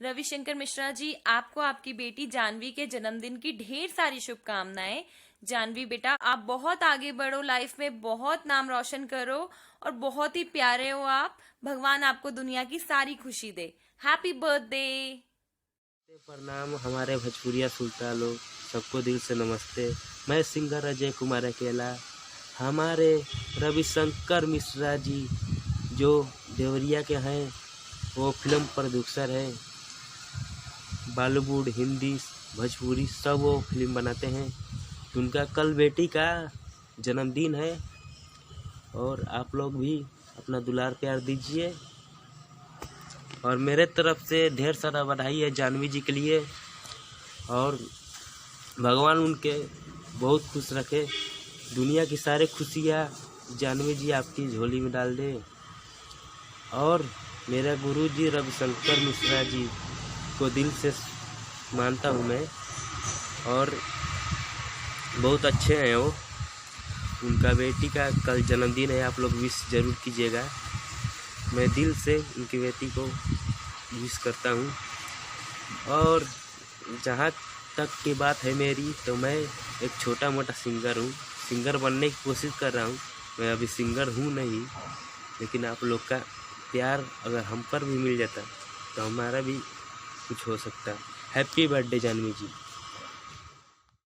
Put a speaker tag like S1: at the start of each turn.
S1: रविशंकर मिश्रा जी, आपको आपकी बेटी जानवी के जन्मदिन की ढेर सारी शुभकामनाएं। जानवी बेटा, आप बहुत आगे बढ़ो लाइफ में, बहुत नाम रोशन करो और बहुत ही प्यारे हो आप। भगवान आपको दुनिया की सारी खुशी दे। Happy birthday.
S2: प्रणाम हमारे भोजपुरिया सुल्तान लोग, सबको दिल से नमस्ते। मैं सिंगर अजय कुमार अकेला। हमारे रविशंकर मिश्रा जी जो देवरिया के हैं, वो फिल्म प्रोड्यूसर हैं। बॉलीवुड, हिंदी, भोजपुरी सब वो फिल्म बनाते हैं। उनका कल बेटी का जन्मदिन है और आप लोग भी अपना दुलार प्यार दीजिए। और मेरे तरफ से ढेर सारा बधाई है जानवी जी के लिए, और भगवान उनके बहुत खुश रखे। दुनिया की सारी खुशियाँ जानवी जी आपकी झोली में डाल दे। और मेरे गुरु जी रविशंकर मिश्रा जी को दिल से मानता हूँ मैं, और बहुत अच्छे हैं वो। उनका बेटी का कल जन्मदिन है, आप लोग विश ज़रूर कीजिएगा। मैं दिल से उनकी बेटी को विश करता हूँ। और जहाँ तक की बात है मेरी, तो मैं एक छोटा मोटा सिंगर हूँ। सिंगर बनने की कोशिश कर रहा हूँ। मैं अभी सिंगर हूँ नहीं, लेकिन आप लोग का प्यार अगर हम पर भी मिल जाता तो हमारा भी कुछ हो सकता। हैप्पी बर्थडे जानवी जी।